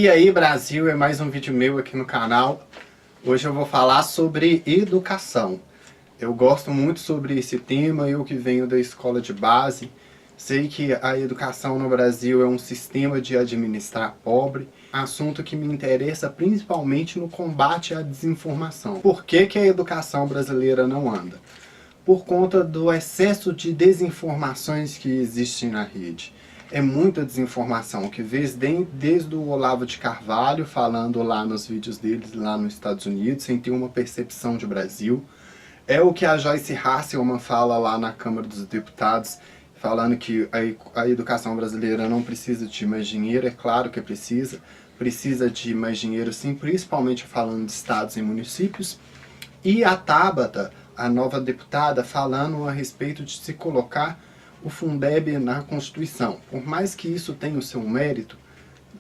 E aí, Brasil, é mais um vídeo meu aqui no canal. Hoje eu vou falar sobre educação. Eu gosto muito sobre esse tema, eu que venho da escola de base. Sei que a educação no Brasil é um sistema de administrar pobre, assunto que me interessa principalmente no combate à desinformação. Por que que a educação brasileira não anda? Por conta do excesso de desinformações que existem na rede. É muita desinformação que desde o Olavo de Carvalho falando lá nos vídeos deles lá nos Estados Unidos, sem ter uma percepção de Brasil. É o que a Joyce Hasselman fala lá na Câmara dos Deputados, falando que a educação brasileira não precisa de mais dinheiro. É claro que precisa de mais dinheiro sim, principalmente falando de estados e municípios. E a Tabata, a nova deputada, falando a respeito de se colocar o Fundeb na Constituição. Por mais que isso tenha o seu mérito,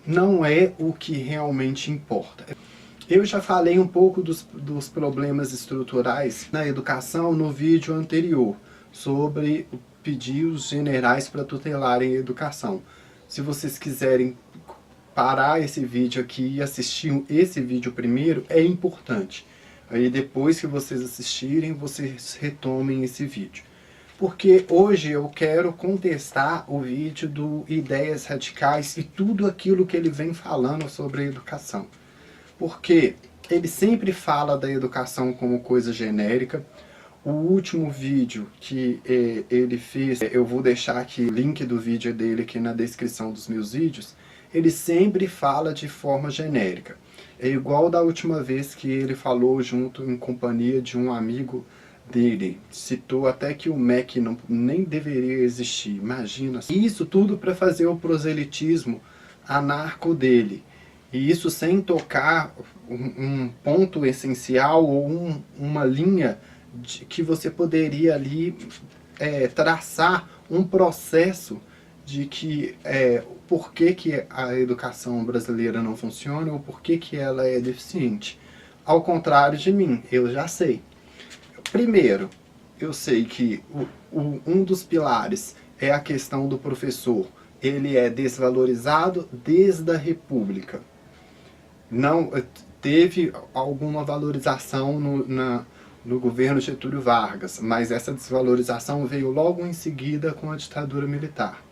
não é o que realmente importa. Eu já falei um pouco dos problemas estruturais na educação no vídeo anterior, sobre pedir os generais para tutelarem a educação. Se vocês quiserem parar esse vídeo aqui e assistir esse vídeo primeiro, é importante. Aí depois que vocês assistirem, vocês retomem esse vídeo. Porque hoje eu quero contestar o vídeo do Ideias Radicais e tudo aquilo que ele vem falando sobre a educação. Porque ele sempre fala da educação como coisa genérica. O último vídeo que ele fez, eu vou deixar aqui o link do vídeo dele aqui na descrição dos meus vídeos, ele sempre fala de forma genérica. É igual da última vez que ele falou junto em companhia de um amigo dele, citou até que o MEC nem deveria existir, imagina. Isso tudo para fazer o proselitismo anarco dele, e isso sem tocar um ponto essencial ou uma linha que você poderia ali traçar um processo de que por que a educação brasileira não funciona ou por que ela é deficiente. Ao contrário de mim, eu já sei. Primeiro, eu sei que um dos pilares é a questão do professor. Ele é desvalorizado desde a República. Não teve alguma valorização no governo Getúlio Vargas, mas essa desvalorização veio logo em seguida com a ditadura militar.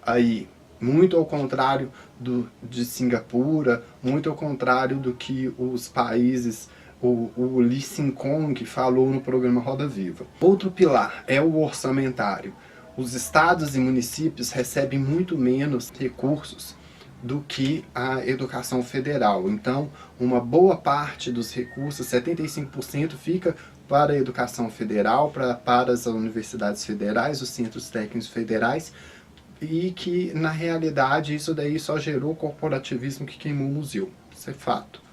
Aí, muito ao contrário de Singapura, muito ao contrário do que os países, o Lee Sin-kong falou no programa Roda Viva. Outro pilar é o orçamentário. Os estados e municípios recebem muito menos recursos do que a educação federal. Então, uma boa parte dos recursos, 75%, fica para a educação federal, para as universidades federais, os centros técnicos federais, e que, na realidade, isso daí só gerou corporativismo que queimou o museu. Isso é fato.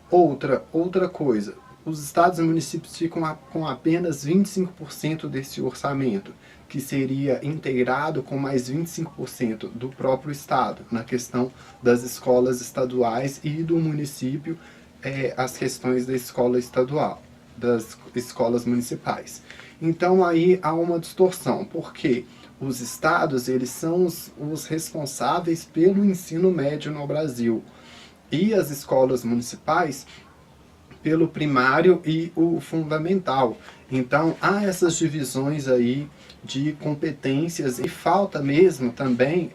Outra coisa, os estados e municípios ficam com apenas 25% desse orçamento, que seria integrado com mais 25% do próprio estado, na questão das escolas estaduais e do município, as questões da escola estadual, das escolas municipais. Então aí há uma distorção, porque os estados eles são os responsáveis pelo ensino médio no Brasil, e as escolas municipais pelo primário e o fundamental. Então há essas divisões aí de competências, e falta mesmo também,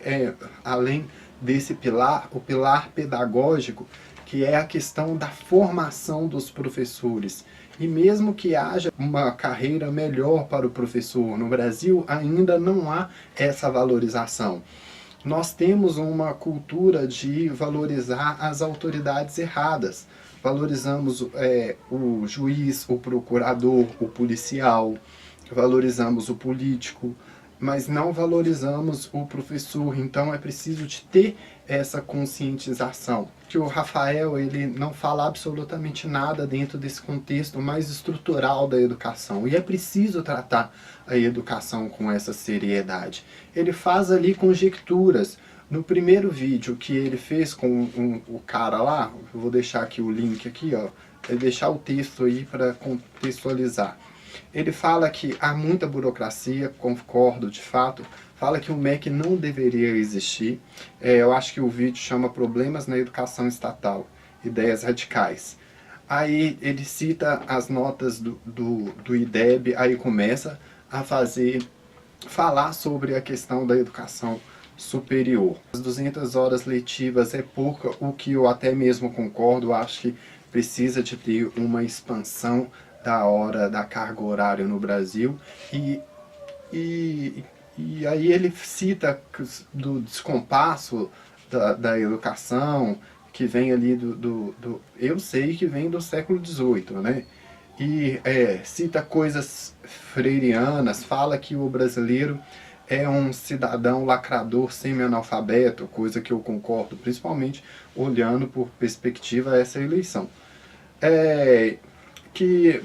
além desse pilar, o pilar pedagógico, que é a questão da formação dos professores. E mesmo que haja uma carreira melhor para o professor, no Brasil ainda não há essa valorização. Nós temos uma cultura de valorizar as autoridades erradas. Valorizamos o juiz, o procurador, o policial, valorizamos o político, mas não valorizamos o professor. Então é preciso de ter essa conscientização. Que o Rafael ele não fala absolutamente nada dentro desse contexto mais estrutural da educação, e é preciso tratar a educação com essa seriedade. Ele faz ali conjecturas. No primeiro vídeo que ele fez com o cara lá, eu vou deixar aqui o link aqui, ó, vou deixar o texto aí para contextualizar. Ele fala que há muita burocracia, concordo de fato, fala que o MEC não deveria existir. Eu acho que o vídeo chama Problemas na Educação Estatal, Ideias Radicais. Aí ele cita as notas do IDEB, aí começa a falar sobre a questão da educação superior. As 200 horas letivas é pouca, o que eu até mesmo concordo, acho que precisa de ter uma expansão da hora da carga horária no Brasil, e aí ele cita do descompasso da educação, que vem ali eu sei que vem do século XVIII, né? E cita coisas freirianas, fala que o brasileiro é um cidadão lacrador semi-analfabeto, coisa que eu concordo, principalmente olhando por perspectiva a essa eleição. Que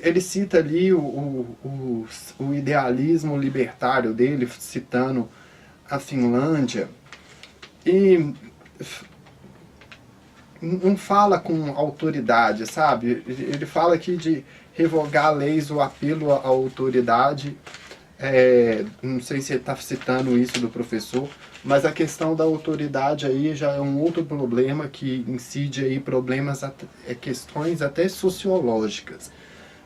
ele cita ali o idealismo libertário dele, citando a Finlândia, e não fala com autoridade, sabe? Ele fala aqui de revogar leis, o apelo à autoridade. Não sei se ele está citando isso do professor, mas a questão da autoridade aí já é um outro problema que incide aí questões até sociológicas.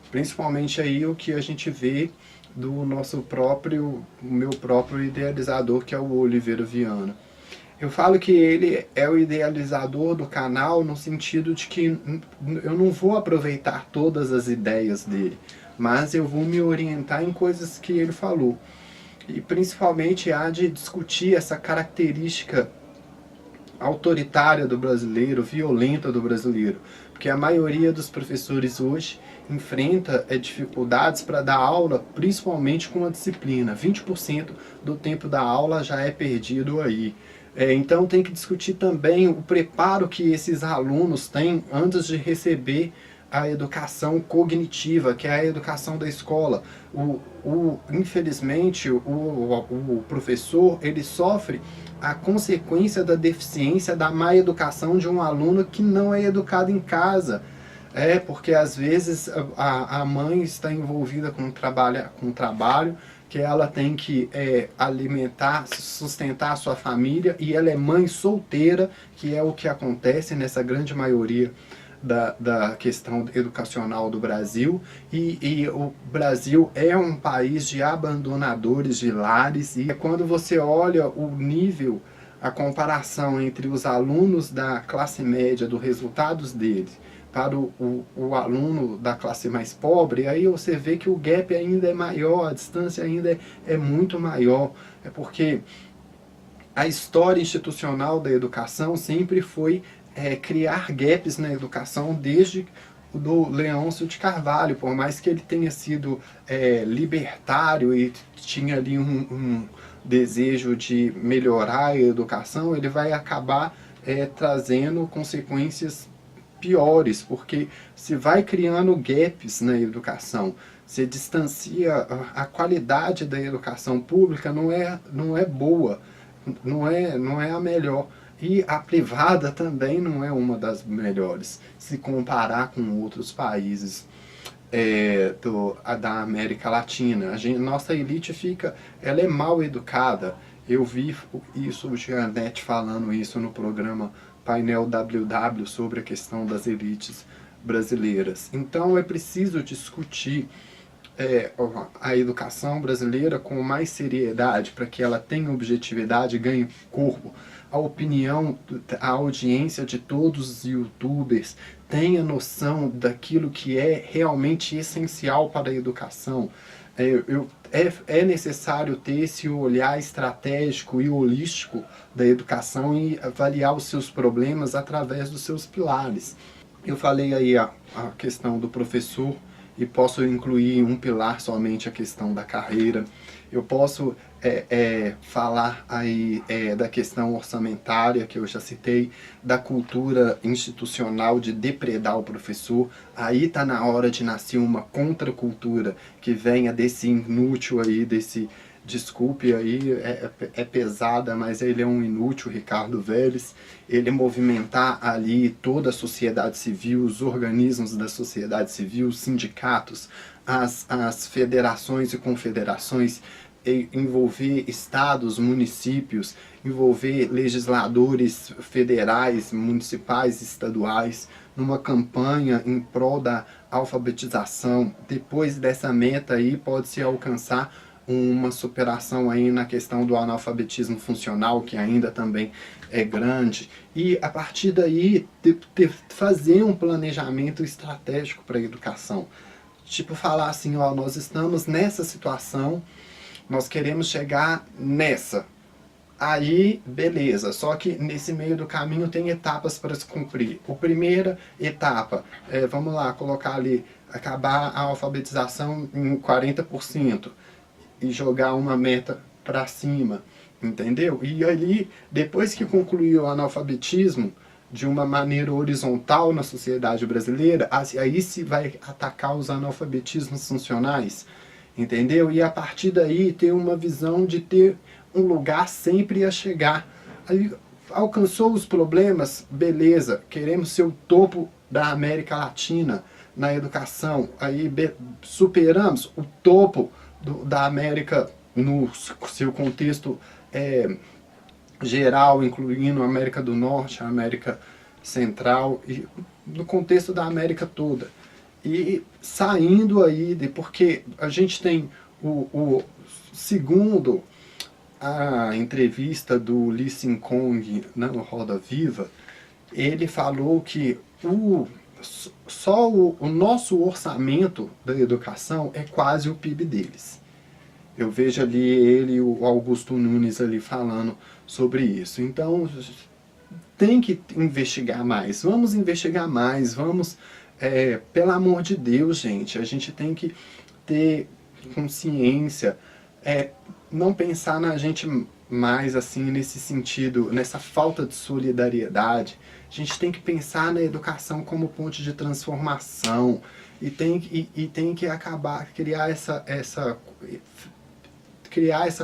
Principalmente aí o que a gente vê do meu próprio idealizador, que é o Oliveira Viana. Eu falo que ele é o idealizador do canal no sentido de que eu não vou aproveitar todas as ideias dele, mas eu vou me orientar em coisas que ele falou. E principalmente há de discutir essa característica autoritária do brasileiro, violenta do brasileiro, porque a maioria dos professores hoje enfrenta dificuldades para dar aula, principalmente com a disciplina. 20% do tempo da aula já é perdido aí. Então tem que discutir também o preparo que esses alunos têm antes de receber a educação cognitiva, que é a educação da escola. Infelizmente, o professor ele sofre a consequência da deficiência da má educação de um aluno que não é educado em casa. Porque às vezes a mãe está envolvida com trabalho que ela tem que alimentar, sustentar a sua família, e ela é mãe solteira, que é o que acontece nessa grande maioria da questão educacional do Brasil, e o Brasil é um país de abandonadores de lares, e quando você olha o nível, a comparação entre os alunos da classe média, dos resultados deles, para o aluno da classe mais pobre, aí você vê que o gap ainda é maior, a distância ainda é muito maior. É porque a história institucional da educação sempre foi criar gaps na educação desde do Leôncio de Carvalho, por mais que ele tenha sido libertário e tinha ali um desejo de melhorar a educação, ele vai acabar trazendo consequências piores, porque se vai criando gaps na educação, se distancia, a qualidade da educação pública não é boa, não é a melhor. E a privada também não é uma das melhores, se comparar com outros países da América Latina. Nossa elite ela é mal educada. Eu vi isso, o Gianetti falando isso no programa Painel WW sobre a questão das elites brasileiras. Então é preciso discutir a educação brasileira com mais seriedade, para que ela tenha objetividade, ganhe corpo. A opinião, a audiência de todos os youtubers tenha noção daquilo que é realmente essencial para a educação. É necessário ter esse olhar estratégico e holístico da educação e avaliar os seus problemas através dos seus pilares. Eu falei aí a questão do professor, e posso incluir um pilar somente a questão da carreira. Eu posso falar aí da questão orçamentária, que eu já citei, da cultura institucional de depredar o professor. Aí está na hora de nascer uma contracultura que venha desse inútil aí, desculpe aí, é pesada, mas ele é um inútil, Ricardo Vélez. Ele movimentar ali toda a sociedade civil, os organismos da sociedade civil, os sindicatos, as federações e confederações, envolver estados, municípios, envolver legisladores federais, municipais, estaduais, numa campanha em prol da alfabetização. Depois dessa meta aí pode-se alcançar uma superação aí na questão do analfabetismo funcional, que ainda também é grande, e a partir daí fazer um planejamento estratégico para a educação. Tipo, falar assim, ó, nós estamos nessa situação, nós queremos chegar nessa. Aí, beleza, só que nesse meio do caminho tem etapas para se cumprir. A primeira etapa, vamos lá, colocar ali, acabar a alfabetização em 40% e jogar uma meta para cima, entendeu? E ali, depois que concluir o analfabetismo, de uma maneira horizontal na sociedade brasileira, aí se vai atacar os analfabetismos funcionais, entendeu? E a partir daí ter uma visão de ter um lugar sempre a chegar. Aí, alcançou os problemas, beleza, queremos ser o topo da América Latina na educação, aí superamos o topo da América no seu contexto geral, incluindo a América do Norte, a América Central e no contexto da América toda. E saindo aí, porque a gente tem segundo a entrevista do Lee Sin-kong na Roda Viva, ele falou que só o nosso orçamento da educação é quase o PIB deles. Eu vejo ali ele e o Augusto Nunes ali falando sobre isso. Então, tem que investigar mais. Vamos investigar mais. Vamos, pelo amor de Deus, gente, a gente tem que ter consciência, não pensar na gente mais assim nesse sentido, nessa falta de solidariedade. A gente tem que pensar na educação como ponto de transformação e tem que acabar, criar essa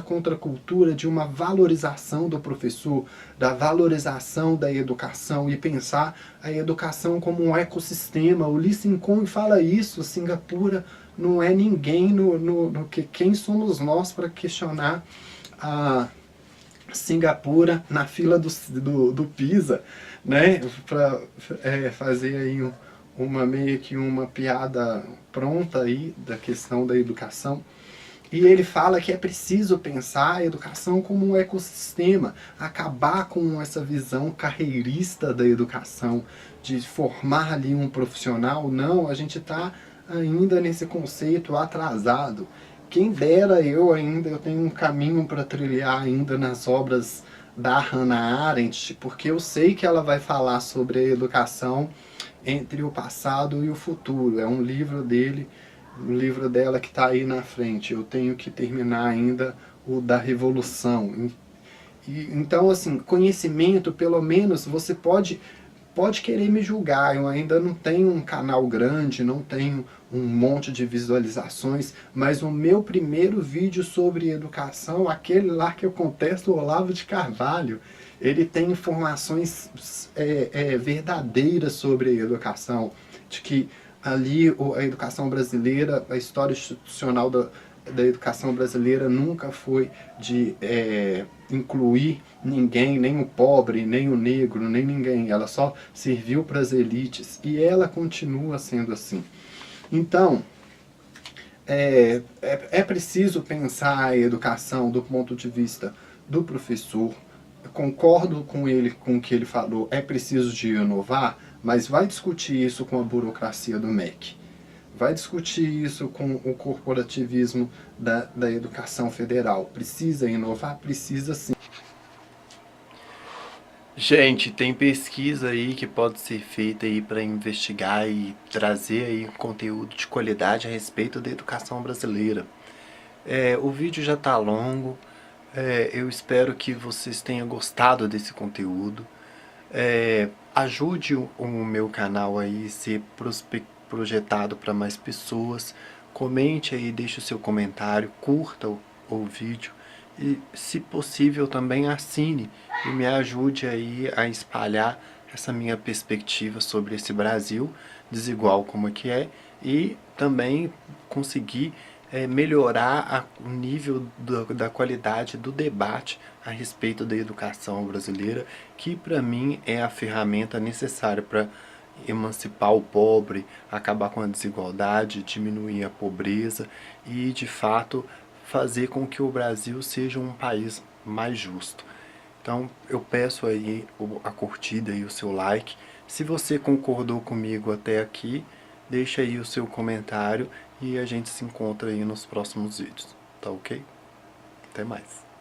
contracultura de uma valorização do professor, da valorização da educação e pensar a educação como um ecossistema. O Lee Sin-kong fala isso, Singapura não é ninguém, quem somos nós para questionar a Singapura na fila do PISA, né? Para fazer aí meio que uma piada pronta aí da questão da educação. E ele fala que é preciso pensar a educação como um ecossistema, acabar com essa visão carreirista da educação, de formar ali um profissional. Não, a gente está ainda nesse conceito atrasado. Quem dera eu tenho um caminho para trilhar ainda nas obras da Hannah Arendt, porque eu sei que ela vai falar sobre a educação entre o passado e o futuro. É um livro dela que está aí na frente. Eu tenho que terminar ainda o da Revolução. Então, assim, conhecimento, pelo menos, você pode querer me julgar. Eu ainda não tenho um canal grande, não tenho um monte de visualizações, mas o meu primeiro vídeo sobre educação, aquele lá que eu contesto o Olavo de Carvalho, ele tem informações verdadeiras sobre a educação, de que ali a educação brasileira, a história institucional da educação brasileira nunca foi de incluir ninguém, nem o pobre, nem o negro, nem ninguém. Ela só serviu para as elites e ela continua sendo assim. Então, é preciso pensar a educação do ponto de vista do professor. Eu concordo com o que ele falou, é preciso de inovar, mas vai discutir isso com a burocracia do MEC. Vai discutir isso com o corporativismo da educação federal. Precisa inovar? Precisa sim. Gente, tem pesquisa aí que pode ser feita aí para investigar e trazer aí conteúdo de qualidade a respeito da educação brasileira. O vídeo já está longo, eu espero que vocês tenham gostado desse conteúdo. Ajude o meu canal aí a ser projetado para mais pessoas. Comente aí, deixe o seu comentário, curta o vídeo e, se possível, também assine e me ajude aí a espalhar essa minha perspectiva sobre esse Brasil desigual como é que é, e também conseguir melhorar o nível da qualidade do debate a respeito da educação brasileira, que para mim é a ferramenta necessária para emancipar o pobre, acabar com a desigualdade, diminuir a pobreza e, de fato, fazer com que o Brasil seja um país mais justo. Então eu peço aí a curtida e o seu like. Se você concordou comigo até aqui, deixa aí o seu comentário e a gente se encontra aí nos próximos vídeos, tá ok? Até mais.